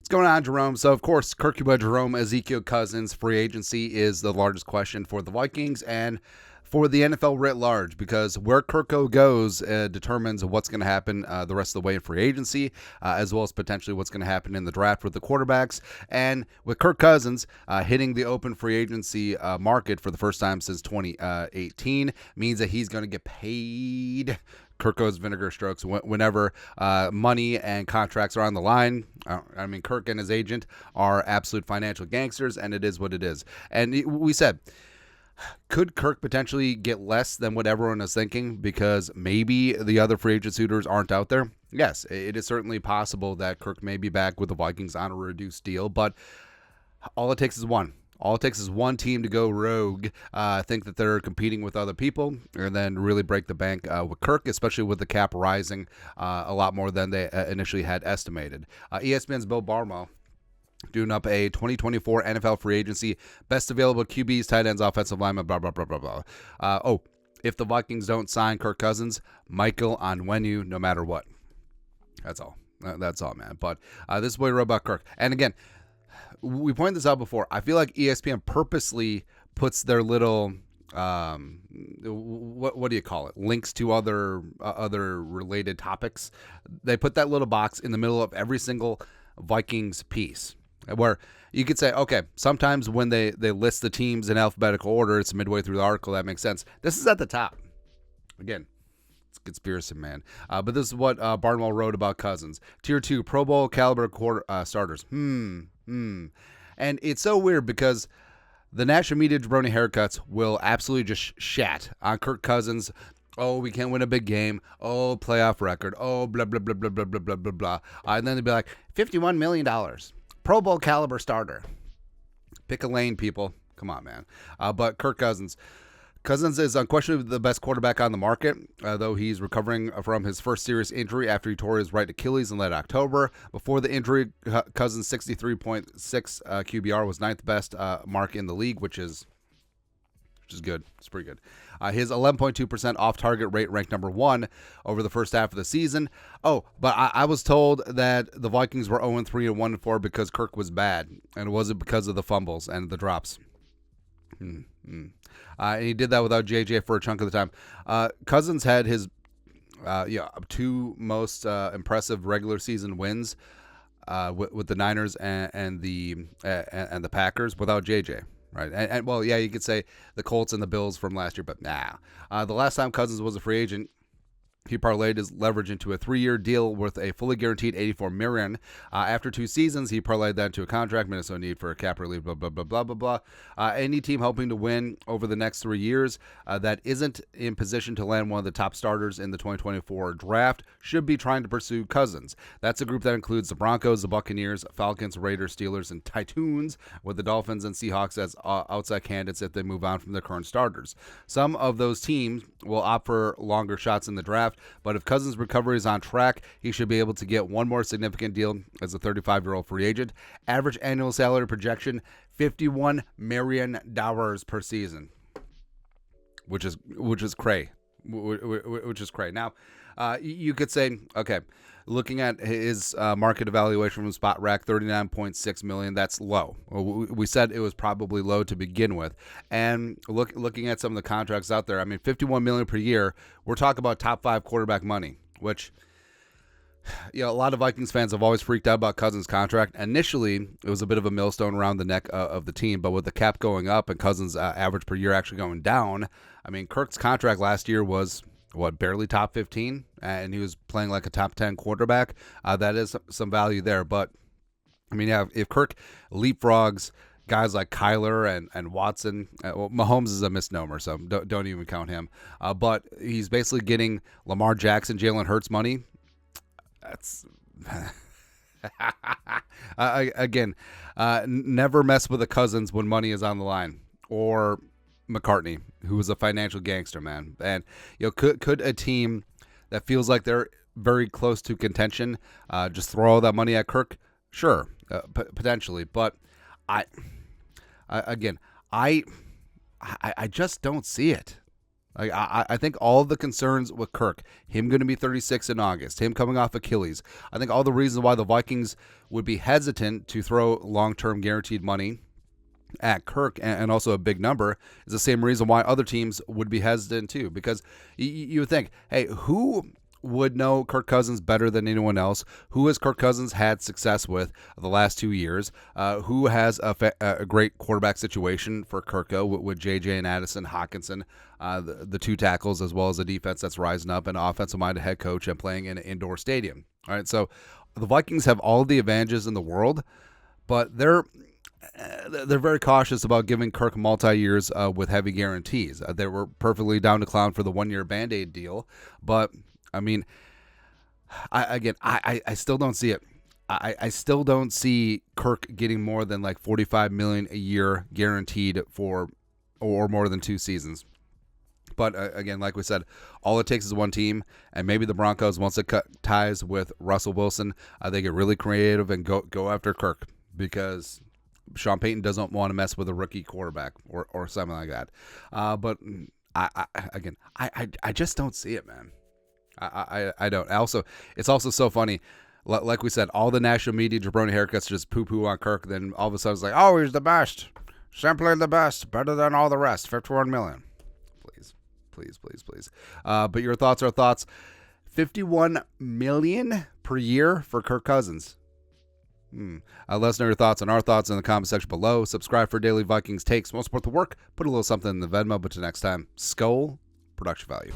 going on, Jerome? So, of course, Kirk, Jerome, Ezekiel Cousins, free agency is the largest question for the Vikings and for the NFL writ large, because where Kirko goes determines what's going to happen the rest of the way in free agency, as well as potentially what's going to happen in the draft with the quarterbacks. And with Kirk Cousins hitting the open free agency market for the first time since 2018 means that he's going to get paid Kirko's vinegar strokes whenever money and contracts are on the line. I mean, Kirk and his agent are absolute financial gangsters, and it is what it is. And we said, could Kirk potentially get less than what everyone is thinking because maybe the other free agent suitors aren't out there? Yes, it is certainly possible that Kirk may be back with the Vikings on a reduced deal, but all it takes is one. All it takes is one team to go rogue, think that they're competing with other people, and then really break the bank with Kirk, especially with the cap rising a lot more than they initially had estimated. ESPN's Bill Barnwell doing up a 2024 NFL free agency, best available QBs, tight ends, offensive linemen, blah, blah, blah, blah, blah. If the Vikings don't sign Kirk Cousins, Michael Onwenu, no matter what. That's all. That's all, man. But this is what we wrote about Kirk. And again, we pointed this out before. I feel like ESPN purposely puts their little what do you call it? Links to other related topics. They put that little box in the middle of every single Vikings piece, where you could say, okay, sometimes when they list the teams in alphabetical order, it's midway through the article. That makes sense. This is at the top. Again, it's conspiracy, man. But this is what Barnwell wrote about Cousins. Tier 2, Pro Bowl caliber starters. And it's so weird because the national media jabroni haircuts will absolutely just shat on Kirk Cousins. Oh, we can't win a big game. Oh, playoff record. Oh, blah, blah, blah, blah, blah, blah, blah, blah, blah. And then they'd be like, $51 million. Pro Bowl caliber starter. Pick a lane, people. Come on, man. But Kirk Cousins. Cousins is unquestionably the best quarterback on the market, though he's recovering from his first serious injury after he tore his right Achilles in late October. Before the injury, Cousins' 63.6 QBR was ninth best mark in the league, which is good. It's pretty good. His 11.2% off-target rate ranked number 1 over the first half of the season. Oh, but I was told that the Vikings were 0-3 and 1-4 because Kirk was bad, and it wasn't because of the fumbles and the drops. And he did that without JJ for a chunk of the time. Cousins had his two most impressive regular season wins with the Niners and the Packers without JJ. Right. And well, yeah, you could say the Colts and the Bills from last year, but nah. The last time Cousins was a free agent, he parlayed his leverage into a 3-year deal worth a fully guaranteed $84 million. After 2 seasons, he parlayed that into a contract. Minnesota need for a cap relief, blah, blah, blah, blah, blah, blah. Any team hoping to win over the next 3 years that isn't in position to land one of the top starters in the 2024 draft should be trying to pursue Cousins. That's a group that includes the Broncos, the Buccaneers, Falcons, Raiders, Steelers, and Titans, with the Dolphins and Seahawks as outside candidates if they move on from their current starters. Some of those teams will opt for longer shots in the draft, but if Cousins' recovery is on track, he should be able to get one more significant deal as a 35-year-old free agent. Average annual salary projection, $51 million per season, which is cray. Which is cray. Now, you could say, okay, looking at his market evaluation from Spot Rack, $39.6 million, that's low. We said it was probably low to begin with. And looking at some of the contracts out there, I mean, $51 million per year, we're talking about top 5 quarterback money, which, a lot of Vikings fans have always freaked out about Cousins' contract. Initially, it was a bit of a millstone around the neck of the team, but with the cap going up and Cousins' average per year actually going down, I mean, Kirk's contract last year was barely top 15, and he was playing like a top 10 quarterback. That is some value there. But, I mean, yeah, if Kirk leapfrogs guys like Kyler and Watson, Mahomes is a misnomer, so don't even count him. But he's basically getting Lamar Jackson, Jalen Hurts money. That's... Again, never mess with the Cousins when money is on the line. Or McCartney, who was a financial gangster, man. And could a team that feels like they're very close to contention just throw all that money at Kirk? Sure, potentially. But I just don't see it. Like, I think all the concerns with Kirk, him going to be 36 in August, him coming off Achilles, I think all the reasons why the Vikings would be hesitant to throw long-term guaranteed money at Kirk, and also a big number, is the same reason why other teams would be hesitant too. Because you would think, hey, who would know Kirk Cousins better than anyone else? Who has Kirk Cousins had success with the last 2 years? Who has a great quarterback situation for Kirk with JJ and Addison, Hawkinson, the two tackles, as well as a defense that's rising up, and an offensive-minded head coach and playing in an indoor stadium. All right, so the Vikings have all the advantages in the world, but they're very cautious about giving Kirk multi-years with heavy guarantees. They were perfectly down to clown for the 1-year Band-Aid deal, but I mean, I still don't see it. I still don't see Kirk getting more than like $45 million a year guaranteed for, or more than 2 seasons. But again, like we said, all it takes is one team, and maybe the Broncos, once they cut ties with Russell Wilson, they get really creative and go after Kirk, because Sean Payton doesn't want to mess with a rookie quarterback or something like that. But I just don't see it, man. I don't. It's also so funny. Like we said, all the national media jabroni haircuts just poo-poo on Kirk. Then all of a sudden it's like, oh, he's the best. Simply the best. Better than all the rest. 51 million. Please. But your thoughts are thoughts. 51 million per year for Kirk Cousins. Let us know your thoughts and our thoughts in the comment section below. Subscribe for daily Vikings takes. Most support the work. Put a little something in the Venmo. But till next time, Skull Production Value.